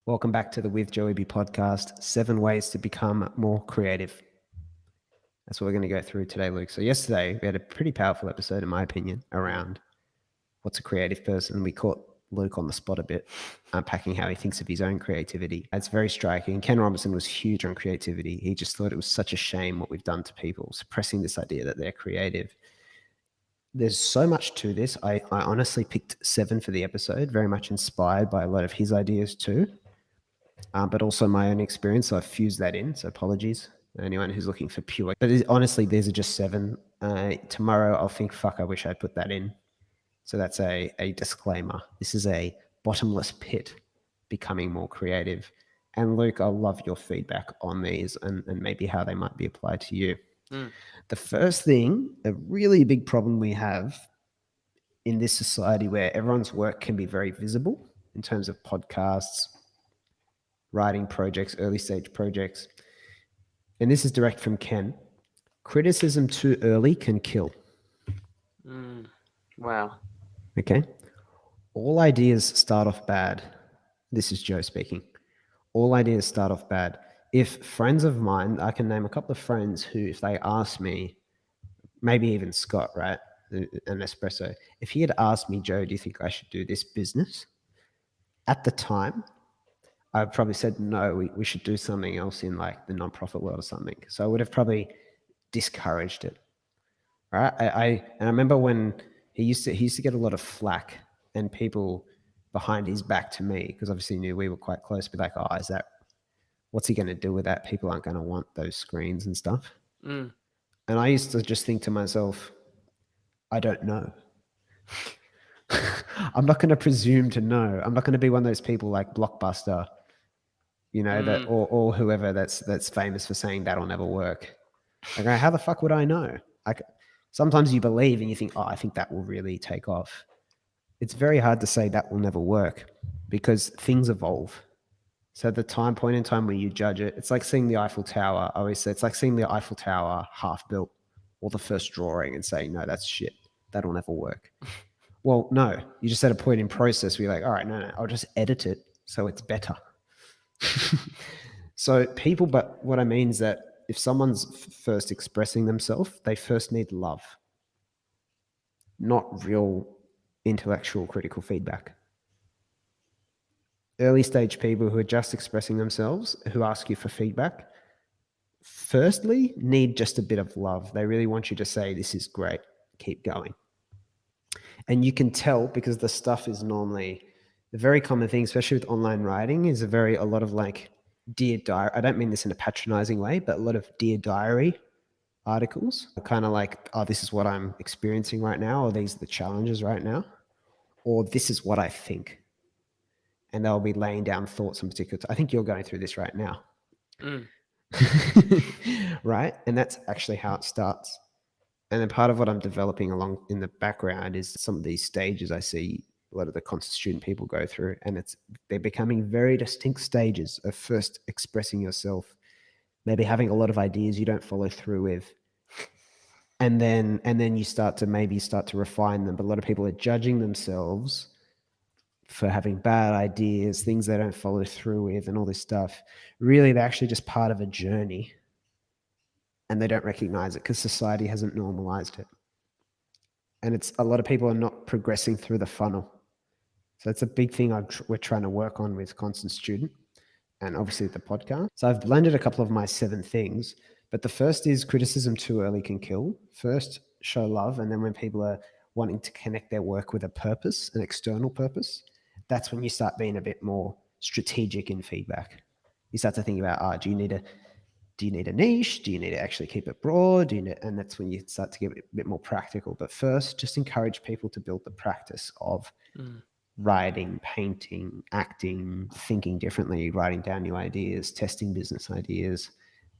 Welcome back to the With Joey B podcast, 7 ways to become more creative. That's what we're going to go through today, Luke. So yesterday we had a pretty powerful episode, in my opinion, around what's a creative person. We caught Luke on the spot a bit, unpacking how he thinks of his own creativity. It's very striking. Ken Robinson was huge on creativity. He just thought it was such a shame what we've done to people, suppressing this idea that they're creative. There's so much to this. I honestly picked 7 for the episode, very much inspired by a lot of his ideas too. But also my own experience. So I've fused that in. So apologies to anyone who's looking for pure. But honestly, these are just 7. Tomorrow I'll think, fuck, I wish I'd put that in. So that's a disclaimer. This is a bottomless pit, becoming more creative. And Luke, I'll love your feedback on these and maybe how they might be applied to you. The first thing, a really big problem we have in this society where everyone's work can be very visible in terms of podcasts, writing projects, early stage projects. And this is direct from Ken. Criticism too early can kill. Wow. Okay. All ideas start off bad. This is Joe speaking. All ideas start off bad. If friends of mine, I can name a couple of friends who, if they ask me, maybe even Scott, right? An espresso. If he had asked me, Joe, do you think I should do this business? At the time, I probably said, no, we should do something else in like the nonprofit world or something. So I would have probably discouraged it. Right. I remember when he used to get a lot of flack and people behind his back to me, because obviously knew we were quite close, be like, oh, what's he going to do with that? People aren't going to want those screens and stuff. And I used to just think to myself, I don't know. I'm not going to presume to know. I'm not going to be one of those people like Blockbuster, that or whoever that's famous for saying that'll never work. I go, how the fuck would I know? Sometimes you believe and you think, oh, I think that will really take off. It's very hard to say that will never work because things evolve. So the point in time where you judge it, it's like seeing the Eiffel Tower. I always say it's like seeing the Eiffel Tower half built or the first drawing and saying, no, that's shit. That'll never work. Well, no, you just at a point in process where you're like, all right, no, I'll just edit it so it's better. So but what I mean is that if someone's first expressing themselves, they first need love, not real intellectual critical feedback. Early stage people who are just expressing themselves, who ask you for feedback, firstly need just a bit of love. They really want you to say, this is great, keep going. And you can tell because the stuff is normally, the very common thing, especially with online writing, is a lot of like Dear Diary. I don't mean this in a patronizing way, but a lot of Dear Diary articles are kind of like, oh, this is what I'm experiencing right now, or these are the challenges right now, or this is what I think. And they'll be laying down thoughts in particular. I think you're going through this right now. Right? And that's actually how it starts. And then part of what I'm developing along in the background is some of these stages I see a lot of the constant student people go through. And they're becoming very distinct stages of first expressing yourself, maybe having a lot of ideas you don't follow through with. And then you start to refine them. But a lot of people are judging themselves for having bad ideas, things they don't follow through with, and all this stuff. Really, they're actually just part of a journey. And they don't recognize it because society hasn't normalized it. And it's a lot of people are not progressing through the funnel. So it's a big thing we're trying to work on with Constant Student and obviously the podcast. So I've blended a couple of my 7 things, but the first is criticism too early can kill. First, show love. And then when people are wanting to connect their work with a purpose, an external purpose, that's when you start being a bit more strategic in feedback. You start to think about, do you need a niche? Do you need to actually keep it broad? And that's when you start to get a bit more practical. But first, just encourage people to build the practice of writing, painting, acting, thinking differently, writing down new ideas, testing business ideas,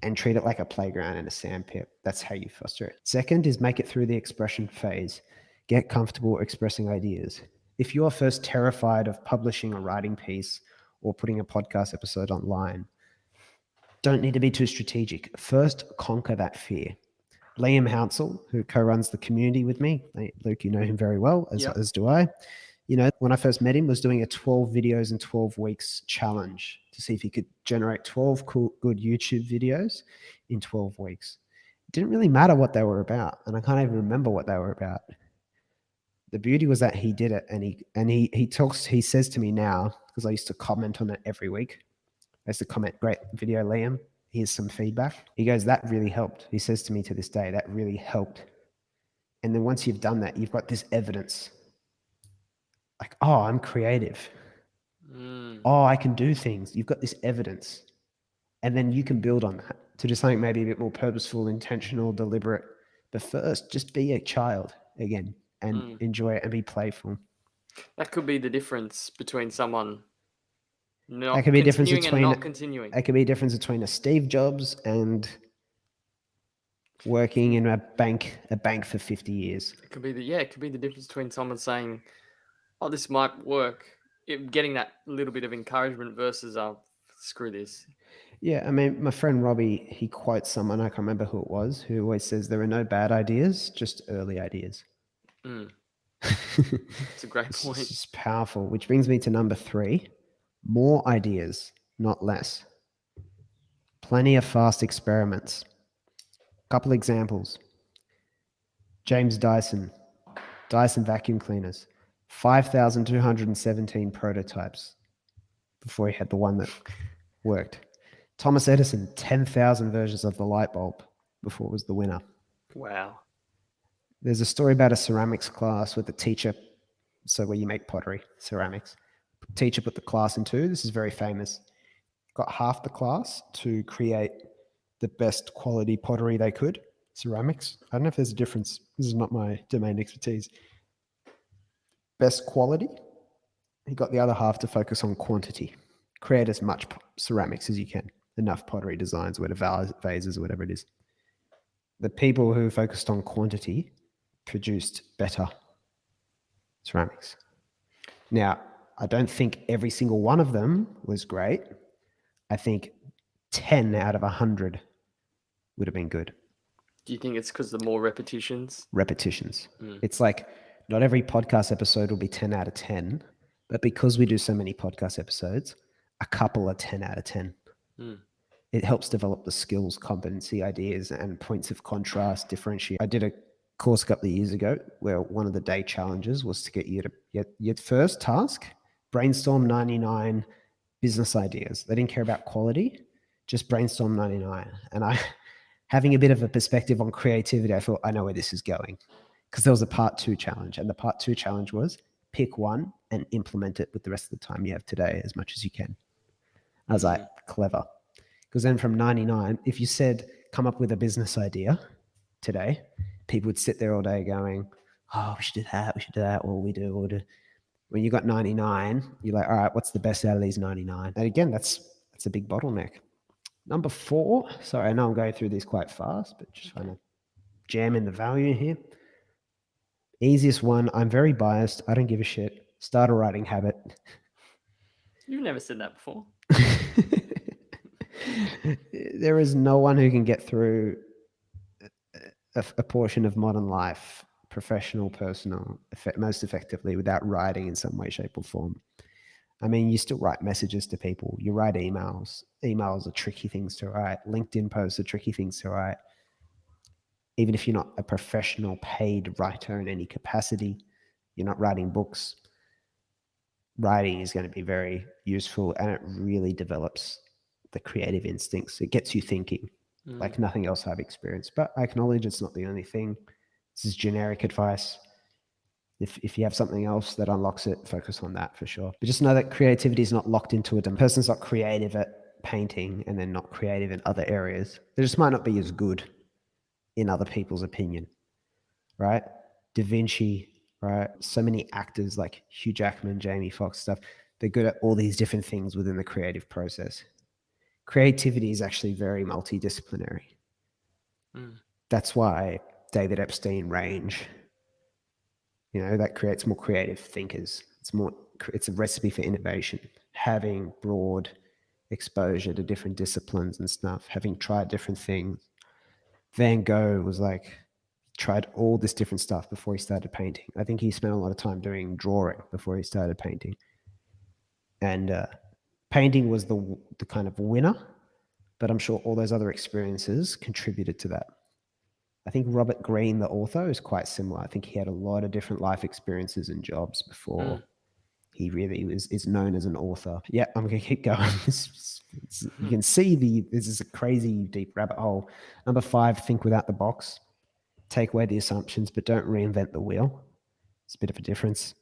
and treat it like a playground and a sandpit. That's how you foster it. Second is make it through the expression phase. Get comfortable expressing ideas. If you are first terrified of publishing a writing piece or putting a podcast episode online, don't need to be too strategic. First, conquer that fear. Liam Hounsell, who co-runs the community with me, Luke, you know him very well, as do I. When I first met him, was doing a 12 videos in 12 weeks challenge to see if he could generate 12 cool, good YouTube videos in 12 weeks. It didn't really matter what they were about, and I can't even remember what they were about. The beauty was that he did it, and he says to me now, because I used to comment on it every week. I used to comment, "Great video, Liam. Here's some feedback." He goes, "That really helped." He says to me to this day, "That really helped." And then once you've done that, you've got this evidence. Like, oh, I'm creative. Oh, I can do things. You've got this evidence. And then you can build on that to do something maybe a bit more purposeful, intentional, deliberate. But first, just be a child again and enjoy it and be playful. That could be the difference between someone That not could be a difference continuing and between not continuing. that could be a difference between a Steve Jobs and working in a bank for 50 years. It could be the difference between someone saying, "Oh, this might work," getting that little bit of encouragement versus, "Oh, screw this." Yeah, I mean, my friend Robbie, he quotes someone, I can't remember who it was, who always says there are no bad ideas, just early ideas. It's a great point. It's just powerful, which brings me to number 3, more ideas, not less. Plenty of fast experiments. Couple examples. James Dyson vacuum cleaners, 5,217 prototypes before he had the one that worked. Thomas Edison, 10,000 versions of the light bulb before it was the winner. Wow. There's a story about a ceramics class with the teacher, so where you make pottery, ceramics. Teacher put the class in two. This is very famous. Got half the class to create the best quality pottery they could, ceramics. I don't know if there's a difference. This is not my domain expertise. Best quality. He got the other half to focus on quantity. Create as much ceramics as you can. Enough pottery designs, whatever vases, whatever it is. The people who focused on quantity produced better ceramics. Now, I don't think every single one of them was great. I think 10 out of 100 would have been good. Do you think it's because the more repetitions? Repetitions. It's like not every podcast episode will be 10 out of 10, but because we do so many podcast episodes, a couple are 10 out of 10. It helps develop the skills, competency, ideas, and points of contrast, differentiate. I did a course a couple of years ago where one of the day challenges was to get you to your first task, brainstorm 99 business ideas. They didn't care about quality, just brainstorm 99. And I, having a bit of a perspective on creativity, I thought, I know where this is going. Because there was a part 2 challenge. And the part 2 challenge was pick one and implement it with the rest of the time you have today as much as you can. I was like, clever. Because then from 99, if you said, come up with a business idea today, people would sit there all day going, oh, we should do that, what we do. When you got 99, you're like, all right, what's the best out of these 99? And again, that's a big bottleneck. Number 4, sorry, I know I'm going through these quite fast, but just trying to jam in the value here. Easiest one, I'm very biased. I don't give a shit. Start a writing habit. You've never said that before. There is no one who can get through a portion of modern life, professional, personal, most effectively without writing in some way, shape, or form. I mean, you still write messages to people. You write emails. Emails are tricky things to write. LinkedIn posts are tricky things to write. Even if you're not a professional paid writer in any capacity, you're not writing books, writing is going to be very useful, and it really develops the creative instincts. It gets you thinking like nothing else I've experienced. But I acknowledge it's not the only thing. This is generic advice. If you have something else that unlocks it, focus on that for sure. But just know that creativity is not locked into it. A person's not creative at painting and then not creative in other areas. They just might not be as good in other people's opinion, right? Da Vinci, right? So many actors like Hugh Jackman, Jamie Foxx stuff, they're good at all these different things within the creative process. Creativity is actually very multidisciplinary. That's why David Epstein range, that creates more creative thinkers. It's a recipe for innovation. Having broad exposure to different disciplines and stuff, having tried different things. Van Gogh was like tried all this different stuff before he started painting. I think he spent a lot of time doing drawing before he started painting. And painting was the kind of winner, but I'm sure all those other experiences contributed to that. I think Robert Greene, the author, is quite similar. I think he had a lot of different life experiences and jobs before he really is known as an author. Yeah, I'm going to keep going. You can see this is a crazy deep rabbit hole. Number 5, think without the box. Take away the assumptions, but don't reinvent the wheel. It's a bit of a difference.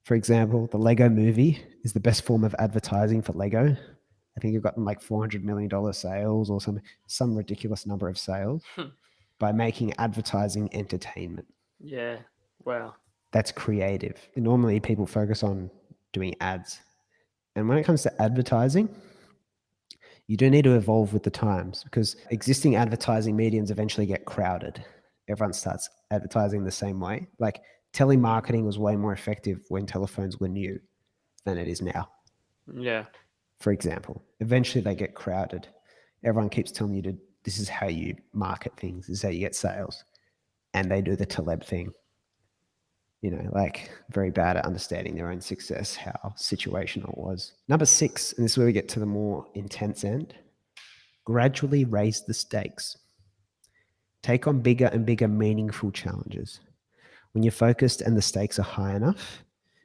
For example, the Lego movie is the best form of advertising for Lego. I think you've gotten like $400 million sales or some ridiculous number of sales by making advertising entertainment. Yeah. Wow. That's creative. Normally, people focus on doing ads. And when it comes to advertising, you do need to evolve with the times because existing advertising mediums eventually get crowded. Everyone starts advertising the same way. Like telemarketing was way more effective when telephones were new than it is now. Yeah. For example, eventually they get crowded. Everyone keeps telling you this is how you market things, this is how you get sales. And they do the Taleb thing. Like very bad at understanding their own success, how situational it was. Number 6, and this is where we get to the more intense end, gradually raise the stakes. Take on bigger and bigger meaningful challenges. When you're focused and the stakes are high enough,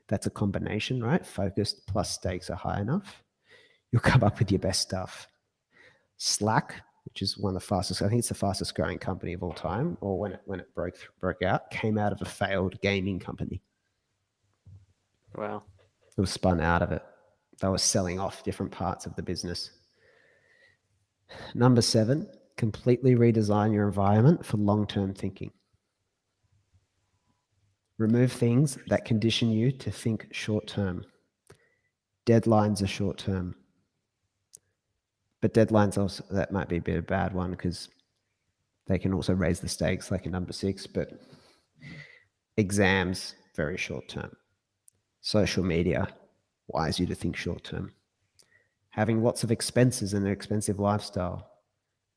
that's a combination, right? Focused plus stakes are high enough, you'll come up with your best stuff. Slack, which is one of the fastest, I think it's the fastest growing company of all time, or when it broke out, came out of a failed gaming company. Wow. It was spun out of it. They were selling off different parts of the business. Number 7, completely redesign your environment for long-term thinking. Remove things that condition you to think short-term. Deadlines are short-term. But deadlines also, that might be a bit of a bad one because they can also raise the stakes like in number 6, but exams, very short-term. Social media wires you to think short-term. Having lots of expenses and an expensive lifestyle,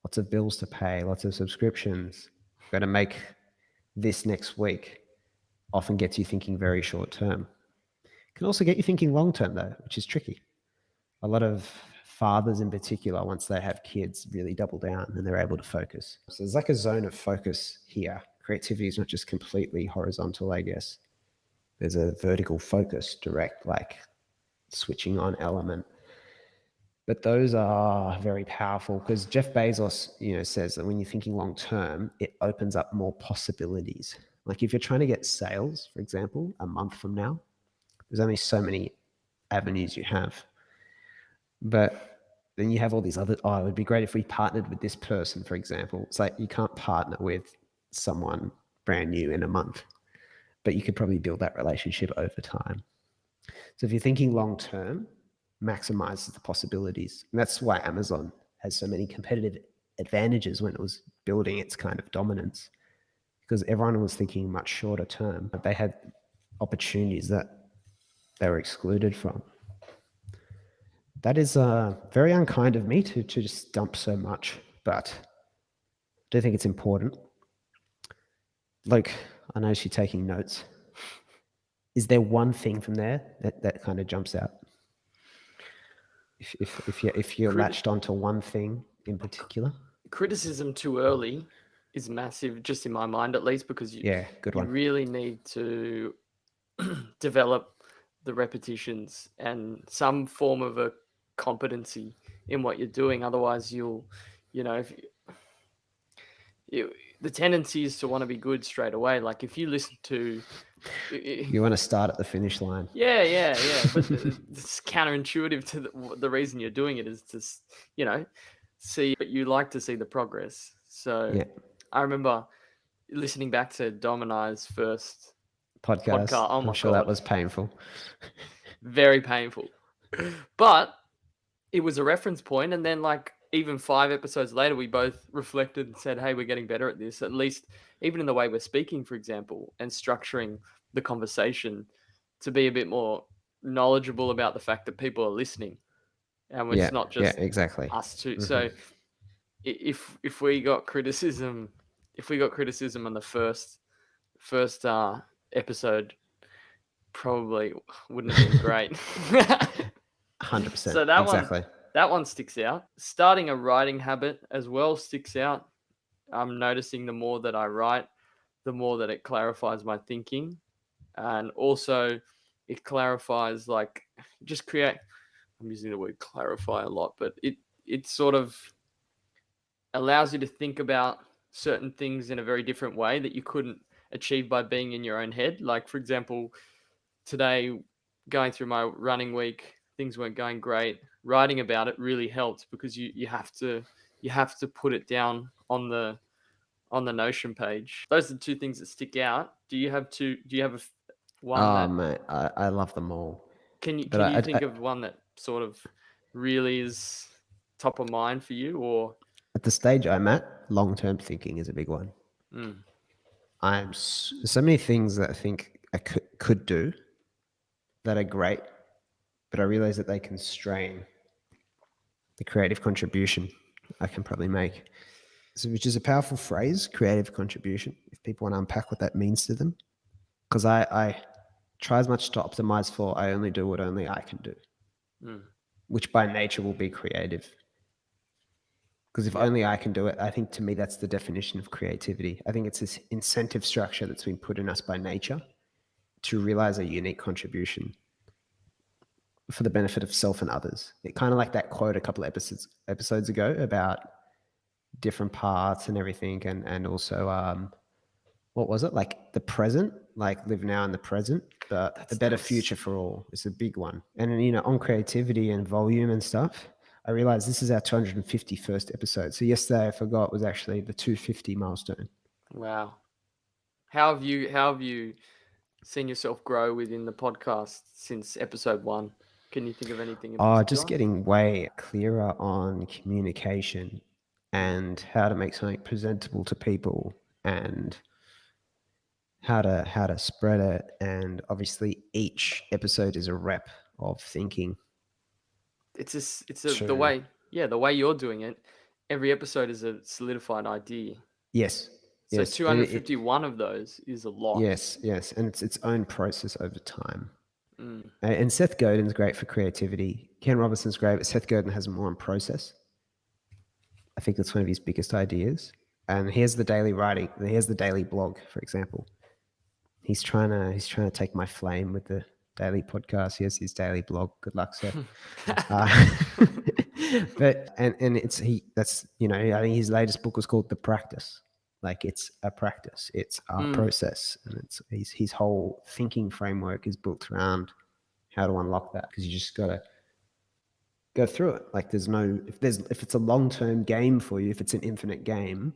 lots of bills to pay, lots of subscriptions, got to make this next week, often gets you thinking very short-term. Can also get you thinking long-term though, which is tricky. A lot of fathers in particular, once they have kids, really double down and they're able to focus. So there's like a zone of focus here. Creativity is not just completely horizontal, I guess. There's a vertical focus, direct, like switching on element. But those are very powerful because Jeff Bezos, says that when you're thinking long term, it opens up more possibilities. Like if you're trying to get sales, for example, a month from now, there's only so many avenues you have. But then you have all these other, it would be great if we partnered with this person, for example. It's like you can't partner with someone brand new in a month, but you could probably build that relationship over time. So if you're thinking long term, maximizes the possibilities. And that's why Amazon has so many competitive advantages when it was building its kind of dominance, because everyone was thinking much shorter term, but they had opportunities that they were excluded from. That is very unkind of me to just dump so much, but I do think it's important. Luke, I know you're taking notes. Is there one thing from there that kind of jumps out? If you're latched onto one thing in particular? Criticism too early is massive, just in my mind at least, because Yeah, good you one. really need to develop the repetitions and some form of a competency in what you're doing. Otherwise, if the tendency is to want to be good straight away. Like if you listen to, You want to start at the finish line. yeah, but it's counterintuitive to the reason you're doing it is to, see, but you like to see the progress. So Yeah. I remember listening back to Dom and I's first Podcast. podcast. Oh I'm my sure that God, was painful. very painful. But it was a reference point, and then like even 5 episodes later, we both reflected and said, "Hey, we're getting better at this. At least, even in the way we're speaking, for example, and structuring the conversation to be a bit more knowledgeable about the fact that people are listening, and it's not Yeah, just exactly. us two." Mm-hmm. So if we got criticism if we got criticism on the first episode, probably wouldn't have been great. 100%. So Exactly. that one sticks out. Starting a writing habit as well sticks out. I'm noticing the more that I write, the more that it clarifies my thinking, and also it clarifies, like, just create. I'm using the word clarify a lot, but it sort of allows you to think about certain things in a very different way that you couldn't achieve by being in your own head. Like, for example, today, going through my running week, things weren't going great. Writing about it really helped because you have to put it down on the Notion page. Those are the two things that stick out. Do you have one Oh, that mate, I love them all. can But you think of one that sort of really is top of mind for you, or at the stage I'm at, long-term thinking is a big one. mm, So many things that I think I could do that are great, but I realize that they constrain the creative contribution I can probably make. So, which is a powerful phrase, creative contribution, if people want to unpack what that means to them. Because I try as much to optimize for I only do what only I can do, mm, which by nature will be creative. Because if yep, only I can do it, I think to me that's the definition of creativity. I think it's this incentive structure that's been put in us by nature to realize a unique contribution for the benefit of self and others. It kind of like that quote a couple of episodes ago about different parts and everything, and also what was it, like the present, like live now in the present, but a better future for all is a big one. And on creativity and volume and stuff, I realized this is our 251st episode. So yesterday I forgot was actually the 250 milestone. wow. How have you seen yourself grow within the podcast since episode 1? Can you think of anything in Just particular? getting way clearer on communication and how to make something presentable to people and how to spread it. And obviously each episode is a rep of thinking. The To way, yeah, the way you're doing it. Every episode is a solidified idea. Yes, So yes, 251 of those is a lot. yes, and it's its own process over time. Mm, And Seth Godin's great for creativity. Ken Robinson's great, but Seth Godin has more on process. I think that's one of his biggest ideas. And here's the daily writing. Here's the daily blog, for example. He's trying to take my flame with the daily podcast. Here's his daily blog. Good luck, Seth. But it's that's I think his latest book was called The Practice. Like it's a practice, it's a process, and it's his whole thinking framework is built around how to unlock that, because you just gotta go through it. Like there's no if it's a long-term game for you, if it's an infinite game,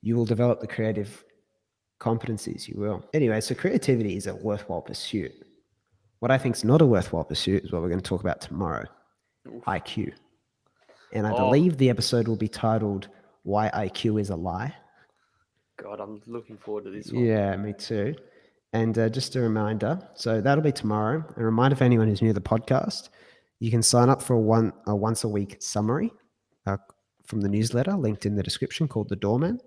you will develop the creative competencies. You will. Anyway, so creativity is a worthwhile pursuit. What I think is not a worthwhile pursuit is what we're going to talk about tomorrow. oof. IQ. And I Oh, believe the episode will be titled Why IQ is a Lie. God, I'm looking forward to this one. Yeah, me too. And just a reminder, so that'll be tomorrow. A reminder for anyone who's new to the podcast, you can sign up for a once a week summary from the newsletter linked in the description called The Doorman.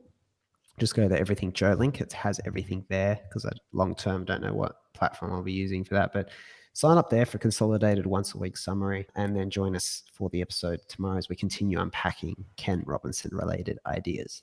Just go to the Everything Joe link. It has everything there, because I long term don't know what platform I'll be using for that. But sign up there for consolidated once a week summary, and then join us for the episode tomorrow as we continue unpacking Ken Robinson related ideas.